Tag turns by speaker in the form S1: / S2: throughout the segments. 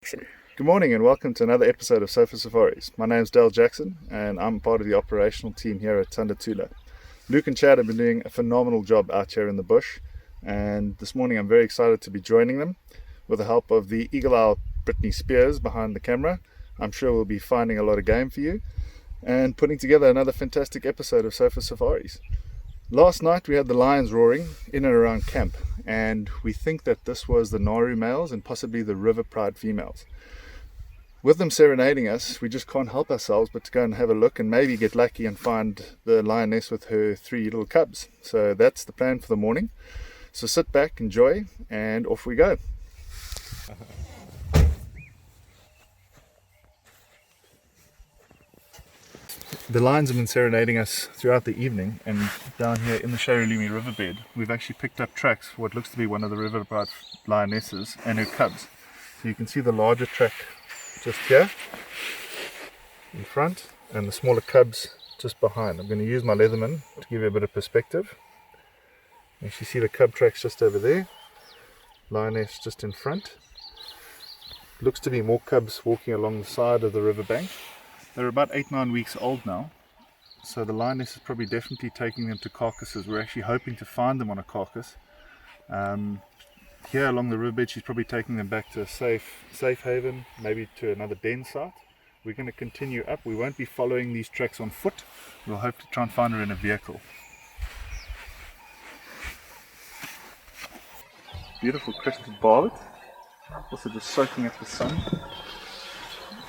S1: Jackson.
S2: Good morning and welcome to another episode of Sofa Safaris. My name's Dale Jackson and I'm part of the operational team here at Tanda Tula. Luke and Chad have been doing a phenomenal job out here in the bush, and this morning I'm very excited to be joining them with the help of the eagle-eye Brittany Spears behind the camera. I'm sure we'll be finding a lot of game for you and putting together another fantastic episode of Sofa Safaris. Last night we had the lions roaring in and around camp, and we think that this was the Naru males and possibly the River Pride females. With them serenading us, we just can't help ourselves but to go and have a look and maybe get lucky and find the lioness with her 3 little cubs. So that's the plan for the morning. So sit back, enjoy, and off we go. The lions have been serenading us throughout the evening, and down here in the Sharilumi Riverbed we've actually picked up tracks for what looks to be one of the River Pride lionesses and her cubs. So you can see the larger track just here in front and the smaller cubs just behind. I'm going to use my Leatherman to give you a bit of perspective. You actually see the cub tracks just over there, lioness just in front. Looks to be more cubs walking along the side of the riverbank. They're about 8-9 weeks old now, so the lioness is probably definitely taking them to carcasses. We're actually hoping to find them on a carcass. Here along the riverbed she's probably taking them back to a safe haven, maybe to another den site. We're going to continue up. We won't be following these tracks on foot. We'll hope to try and find her in a vehicle. Beautiful crested barbet, also just soaking up the sun.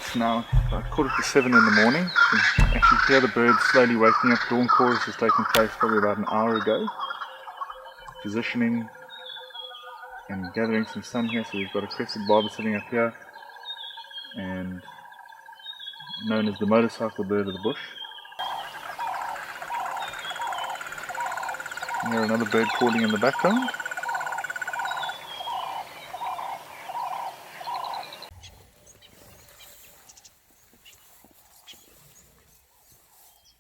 S2: It's now about 7:15 in the morning. You can actually hear the birds slowly waking up. Dawn chorus has taken place probably about an hour ago. Positioning and gathering some sun here, so we've got a crested barbet sitting up here, and known as the motorcycle bird of the bush. And here another bird calling in the background.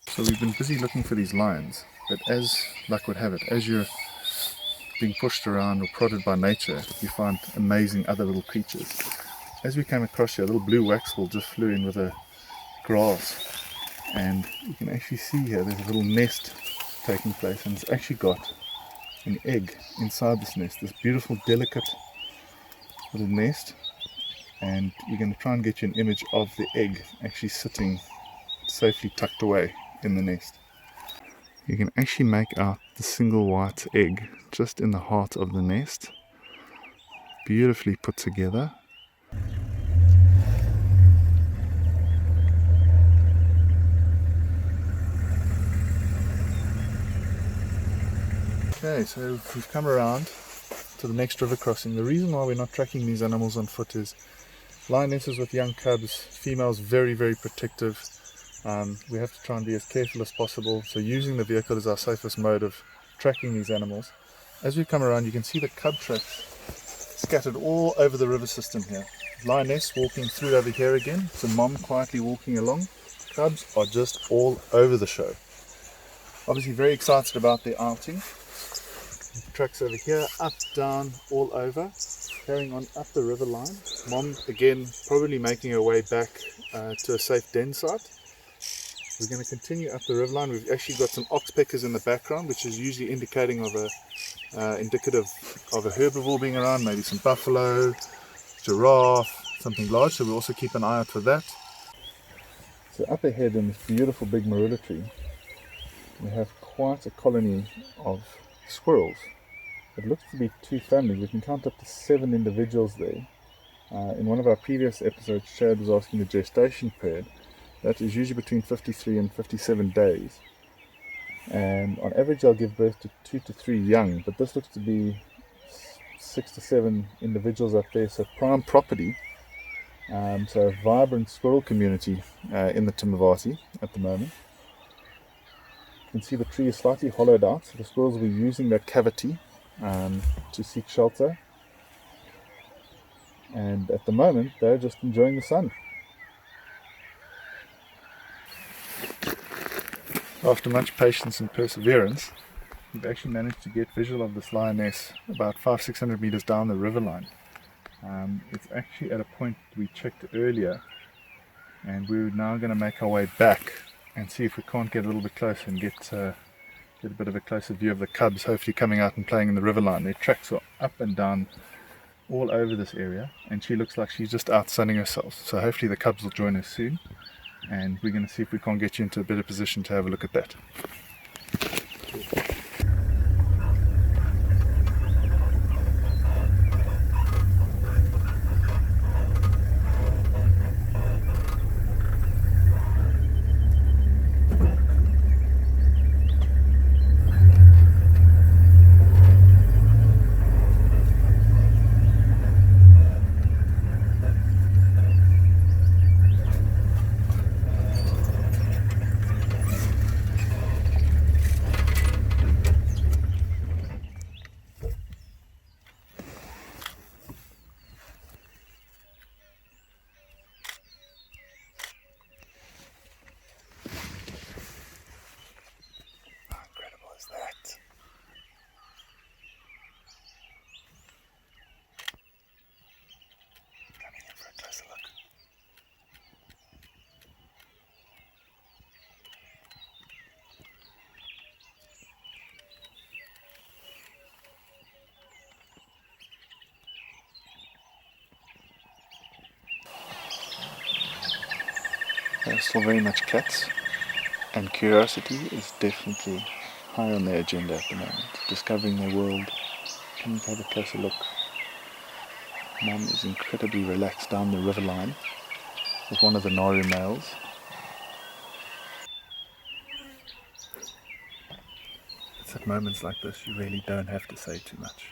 S2: So we've been busy looking for these lions, but as luck would have it, as you're being pushed around or prodded by nature, you find amazing other little creatures. As we came across here, a little blue waxbill just flew in with a grass, and you can actually see here there's a little nest taking place, and it's actually got an egg inside this nest, this beautiful delicate little nest, and we're going to try and get you an image of the egg actually sitting safely tucked away in the nest. You can actually make out the single white egg just in the heart of the nest, beautifully put together. Okay, so we've come around to the next river crossing. The reason why we're not tracking these animals on foot is lionesses with young cubs, females very, very protective. We have to try and be as careful as possible, so using the vehicle is our safest mode of tracking these animals. As we come around, you can see the cub tracks scattered all over the river system here. Lioness walking through over here again, so mom quietly walking along. Cubs are just all over the show. Obviously very excited about their outing. Tracks over here, up, down, all over, carrying on up the river line. Mom again probably making her way back to a safe den site. We're going to continue up the riverline. We've actually got some oxpeckers in the background, which is usually indicative of a herbivore being around, maybe some buffalo, giraffe, something large, so we'll also keep an eye out for that. So up ahead in this beautiful big marula tree, we have quite a colony of squirrels. It looks to be 2 families. We can count up to 7 individuals there. In one of our previous episodes, Chad was asking the gestation period. That is usually between 53 and 57 days, and on average they'll give birth to 2 to 3 young, but this looks to be 6 to 7 individuals up there, so prime property. So a vibrant squirrel community in the Timavati at the moment. You can see the tree is slightly hollowed out, so the squirrels will be using that cavity to seek shelter, and at the moment they're just enjoying the sun. After much patience and perseverance, we've actually managed to get visual of this lioness about 500-600 meters down the river line. It's actually at a point we checked earlier, and we're now going to make our way back and see if we can't get a little bit closer and get a bit of a closer view of the cubs, hopefully coming out and playing in the riverline. Their tracks are up and down all over this area, and she looks like she's just out sunning herself. So hopefully the cubs will join us soon, and we're going to see if we can't get you into a better position to have a look at that. There are still very much cats, and curiosity is definitely high on their agenda at the moment. Discovering their world, coming to have a closer look. Mom is incredibly relaxed down the riverline with one of the Naru males. It's at moments like this you really don't have to say too much.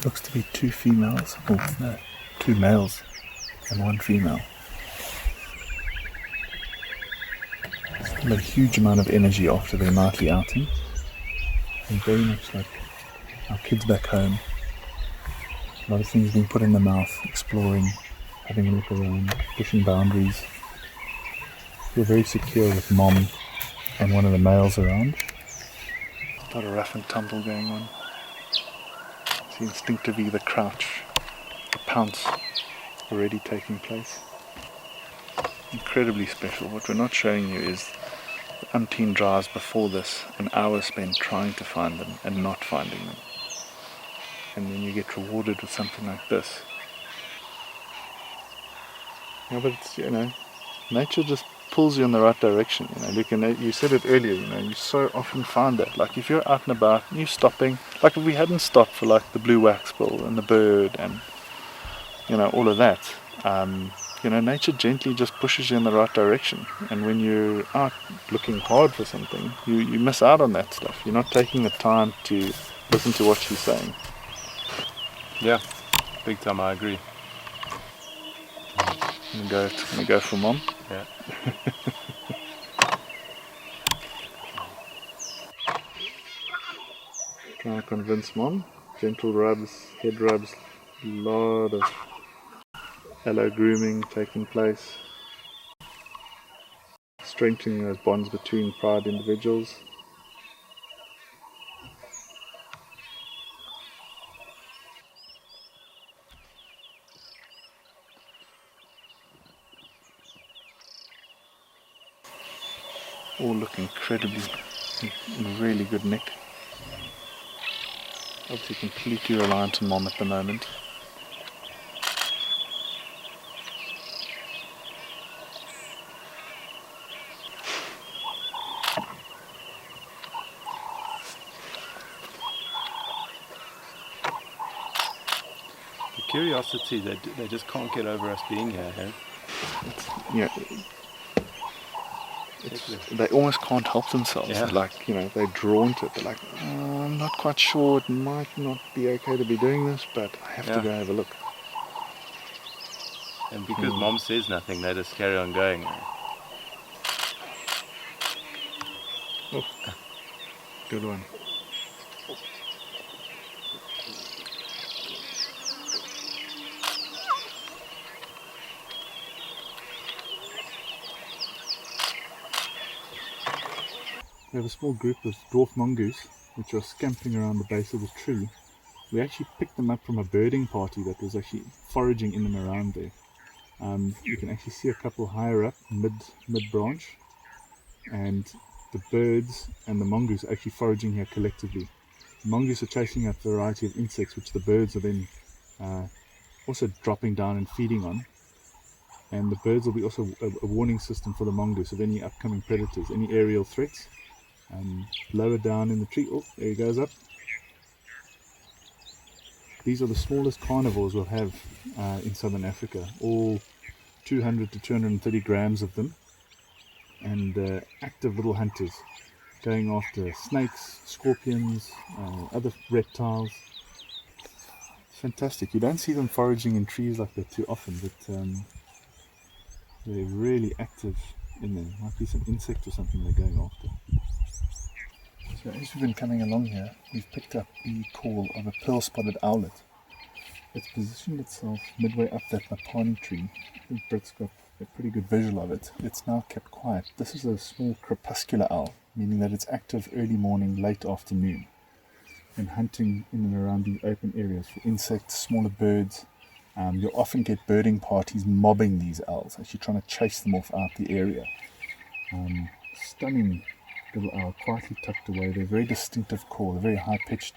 S2: Looks to be two females, oh no, two males and one female. A huge amount of energy after their nightly outing, and very much like our kids back home. A lot of things being put in the mouth, exploring, having a look around, pushing boundaries. Feel very secure with Mom and one of the males around. A lot of rough and tumble going on. See instinctively the crouch, the pounce already taking place. Incredibly special. What we're not showing you is the umpteen drives before this, an hour spent trying to find them and not finding them. And then you get rewarded with something like this. Yeah, but it's, nature just pulls you in the right direction. You said it earlier, you so often find that. Like if you're out and about and you're stopping, like if we hadn't stopped for like the blue waxbill and the bird and all of that, nature gently just pushes you in the right direction. And when you're out looking hard for something, you miss out on that stuff. You're not taking the time to listen to what she's saying.
S1: Yeah, big time, I agree.
S2: I'm gonna go for Mom.
S1: Yeah.
S2: Trying to convince Mom. Gentle rubs, head rubs, a lot of hello grooming taking place. Strengthening those bonds between pride individuals. All look incredibly in really good nick. Obviously completely reliant on Mom at the moment.
S1: The curiosity, they just can't get over us being here, hey?
S2: They almost can't help themselves.
S1: Yeah.
S2: They're drawn to it. They're like, I'm not quite sure, it might not be okay to be doing this, but I have to go have a look.
S1: And because Mom says nothing, they just carry on going.
S2: Oh, good one. We have a small group of dwarf mongoose which are scampering around the base of the tree, We actually picked them up from a birding party that was actually foraging in and around there. You can actually see a couple higher up, mid branch, and the birds and the mongoose are actually foraging here collectively. The mongoose are chasing a variety of insects which the birds are then also dropping down and feeding on. And the birds will be also a warning system for the mongoose of any upcoming predators, any aerial threats. Lower down in the tree, oh, there he goes up. These are the smallest carnivores we'll have in southern Africa, all 200 to 230 grams of them, and active little hunters going after snakes, scorpions, other reptiles. It's fantastic. You don't see them foraging in trees like that too often, but they're really active in there. Might be some insect or something they're going after. So as we've been coming along here, we've picked up the call of a pearl-spotted owlet. It's positioned itself midway up that mapani tree. I think Britt's got a pretty good visual of it. It's now kept quiet. This is a small crepuscular owl, meaning that it's active early morning, late afternoon, and hunting in and around the open areas for insects, smaller birds. You'll often get birding parties mobbing these owls, actually trying to chase them off out the area. Stunning little owl, quietly tucked away. They're very distinctive call, they're very high pitched.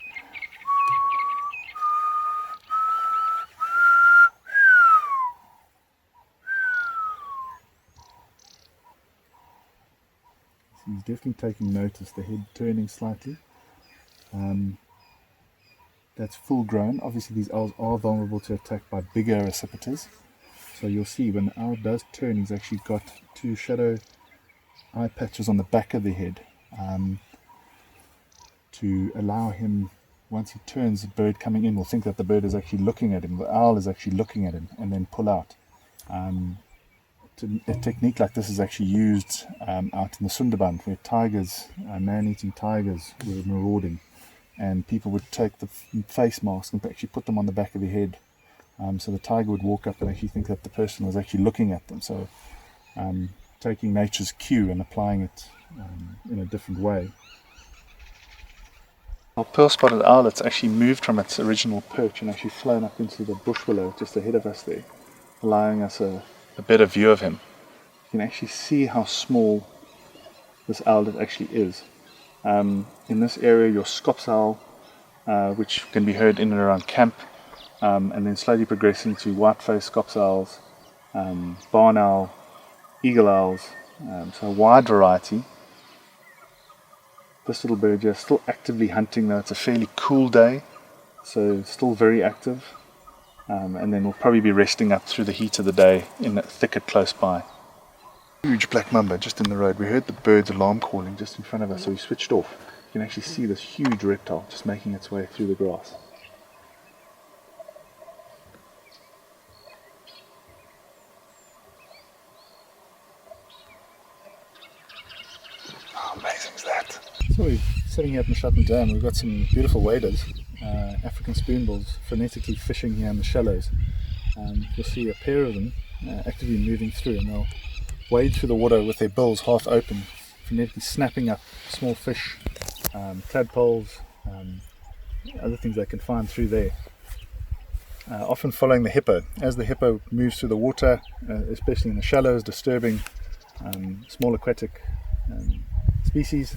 S2: So he's definitely taking notice, the head turning slightly. That's full grown. Obviously these owls are vulnerable to attack by bigger accipiters. So you'll see when the owl does turn, he's actually got two shadow eye patches on the back of the head to allow him, once he turns, the bird coming in will think that the bird is actually looking at him, the owl is actually looking at him, and then pull out. A technique like this is actually used out in the Sundarban, where tigers, man-eating tigers, were marauding, and people would take the face masks and actually put them on the back of their head, so the tiger would walk up and actually think that the person was actually looking at them. So taking nature's cue and applying it in a different way. Our pearl-spotted owlet's actually moved from its original perch and actually flown up into the bush willow just ahead of us there, allowing us a better view of him. You can actually see how small this owlet actually is. In this area, your scops owl, which can be heard in and around camp, and then slowly progressing to white-faced scops owls, barn owl, eagle owls, so a wide variety. This little bird here is still actively hunting though. It's a fairly cool day, so still very active, and then we'll probably be resting up through the heat of the day in that thicket close by. Huge black mamba just in the road. We heard the bird's alarm calling just in front of us, so we switched off. You can actually see this huge reptile just making its way through the grass. How amazing is that? So we're sitting here at Mshatn Dam. We've got some beautiful waders, African spoonbills, frenetically fishing here in the shallows. You'll see a pair of them actively moving through, and they'll wade through the water with their bills half open, frenetically snapping up small fish, tadpoles, other things they can find through there. Often following the hippo. As the hippo moves through the water, especially in the shallows, disturbing small aquatic species,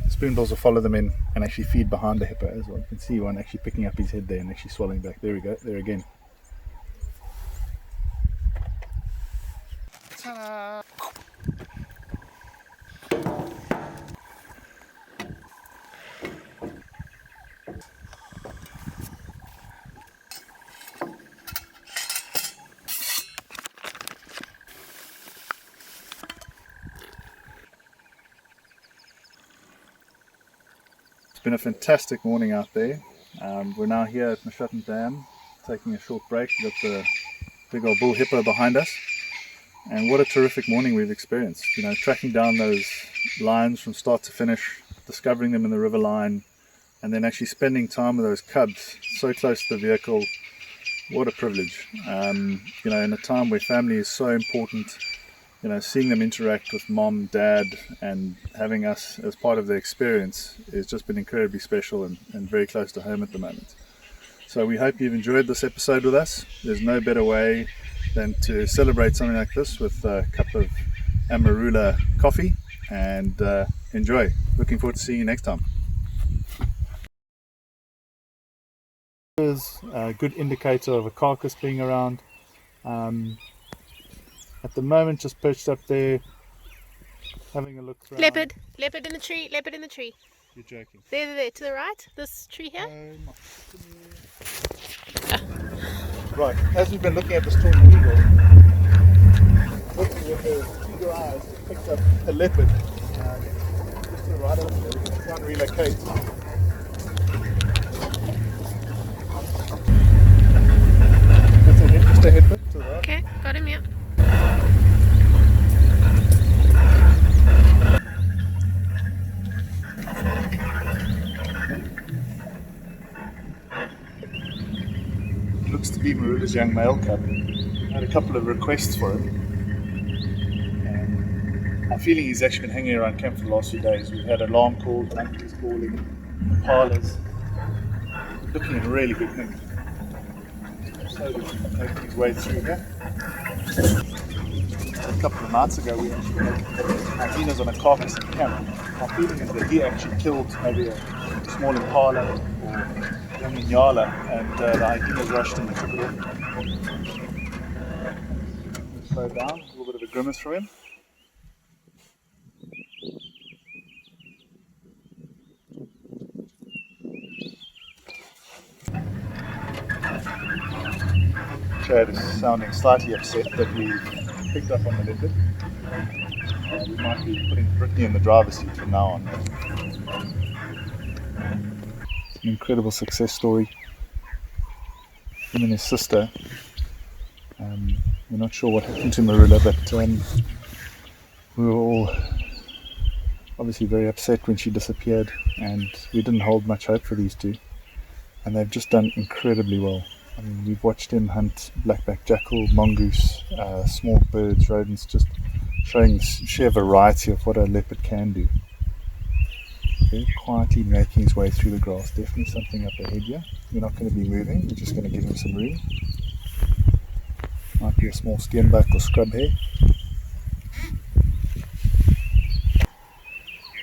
S2: spoonbills will follow them in and actually feed behind the hippo as well. You can see one actually picking up his head there and actually swallowing back. There we go, there again. Ta-da! It's been a fantastic morning out there. We're now here at Mshatn Dam, taking a short break. We've got the big old bull hippo behind us. And what a terrific morning we've experienced. You know, tracking down those lions from start to finish, discovering them in the river line, and then actually spending time with those cubs so close to the vehicle. What a privilege. You know, in a time where family is so important, you know, seeing them interact with mom, dad, and having us as part of the experience has just been incredibly special and very close to home at the moment. So we hope you've enjoyed this episode with us. There's no better way than to celebrate something like this with a cup of Amarula coffee and enjoy. Looking forward to seeing you next time. Is a good indicator of a carcass being around. At the moment, just perched up there, having a look around.
S3: Leopard in the tree, leopard in the tree.
S2: You're joking.
S3: There, to the right, this tree here.
S2: Right, as we've been looking at the storm eagle, looking with her eagle eyes, picked up a leopard. Just to the right of it, we can try and relocate. Just a head bit to the right.
S3: Okay, got him, yeah.
S2: Looks to be Marula's young male cub. I had a couple of requests for him. I'm feeling he's actually been hanging around camp for the last few days. We've had alarm calls, monkeys calling, impalas. Looking in really good nick. Slowly making his way through here. A couple of nights ago we actually had hyenas on a carcass in camp. My feeling is that he actually killed maybe a small impala or young inyala, and the hyenas rushed in and took it off. Slow down, a little bit of a grimace from him. Chad is sounding slightly upset that we picked up on the leopard. We might be putting Brittany in the driver's seat from now on. It's an incredible success story. Him and his sister. We're not sure what happened to Marula, but we were all obviously very upset when she disappeared, and we didn't hold much hope for these two. And they've just done incredibly well. I mean, we've watched him hunt blackback jackal, mongoose, small birds, rodents, just showing sheer variety of what a leopard can do. Very quietly making his way through the grass. Definitely something up ahead here. We're not going to be moving, we're just going to give him some room. Might be a small steenbok or scrub hare.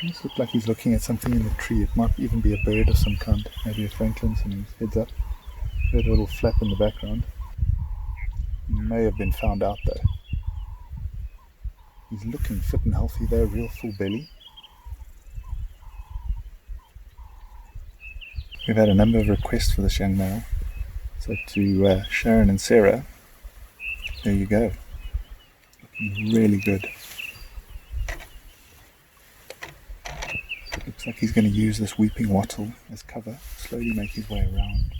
S2: It looks like he's looking at something in the tree. It might even be a bird of some kind, maybe a franklin's, and his head's up. Heard a little flap in the background. He may have been found out though. He's looking fit and healthy though, real full belly. We've had a number of requests for this young male. So to Sharon and Sarah, there you go. Looking really good. It looks like he's going to use this weeping wattle as cover, slowly make his way around.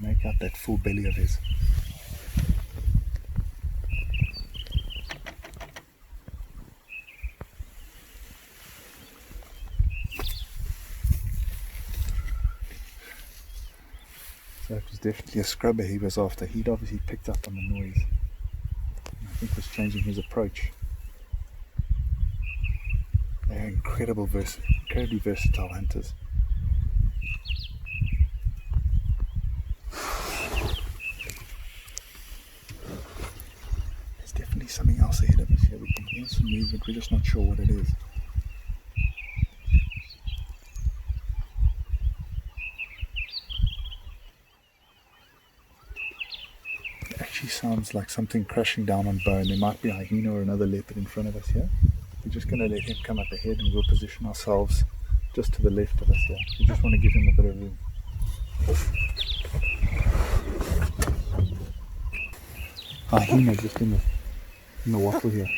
S2: Make out that full belly of his. So it was definitely a scrubber he was after. He'd obviously picked up on the noise. I think was changing his approach. They're incredibly versatile hunters. There's definitely something else ahead of us here. We can hear some movement, we're just not sure what it is. It actually sounds like something crashing down on bone. There might be a hyena or another leopard in front of us here. We're just going to let him come up ahead and we'll position ourselves just to the left of us here. We just want to give him a bit of room. Hyena just in the wattle here.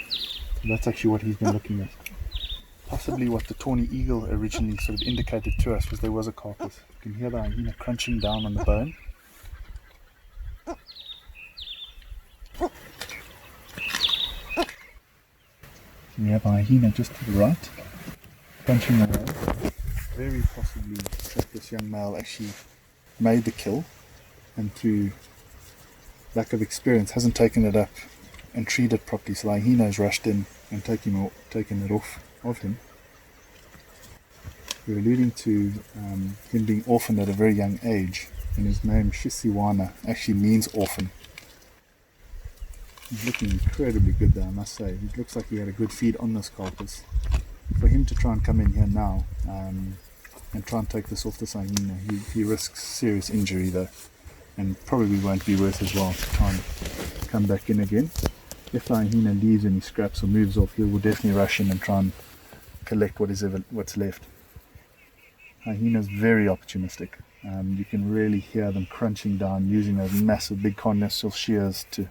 S2: So that's actually what he's been looking at. Possibly what the tawny eagle originally sort of indicated to us was there was a carcass. You can hear the hyena crunching down on the bone. We have a hyena just to the right, crunching away. Very possibly that this young male actually made the kill and through lack of experience hasn't taken it up and treated it properly, so the hyena's rushed in and taken it off of him. we're alluding to him being orphaned at a very young age, and his name Shisiwana actually means orphan. He's looking incredibly good there, I must say. He looks like he had a good feed on this carcass. For him to try and come in here now and try and take this off the hyena, he risks serious injury though, and probably won't be worth his while to try and come back in again. If the hyena leaves any scraps or moves off, he will definitely rush in and try and collect what's left. Hyena's very opportunistic. You can really hear them crunching down, using those massive big carnassial shears to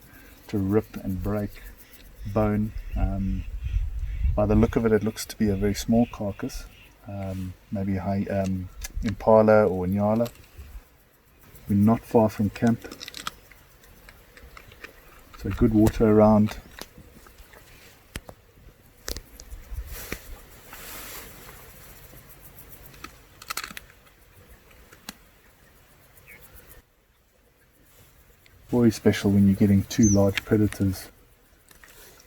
S2: rip and break bone. By the look of it, it looks to be a very small carcass, maybe a impala or nyala. We're not far from camp, so good water around. Always special when you're getting two large predators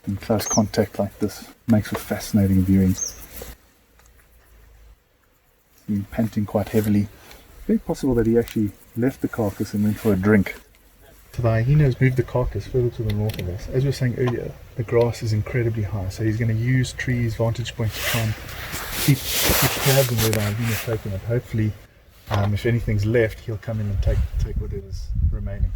S2: in close contact like this. Makes for fascinating viewing. He's panting quite heavily. Very possible that he actually left the carcass and went for a drink. So the hyena has moved the carcass further to the north of us. As we were saying earlier, the grass is incredibly high, so he's going to use trees, vantage points to try and keep tabs on where the hyena's taken it. Hopefully, if anything's left, he'll come in and take whatever's remaining.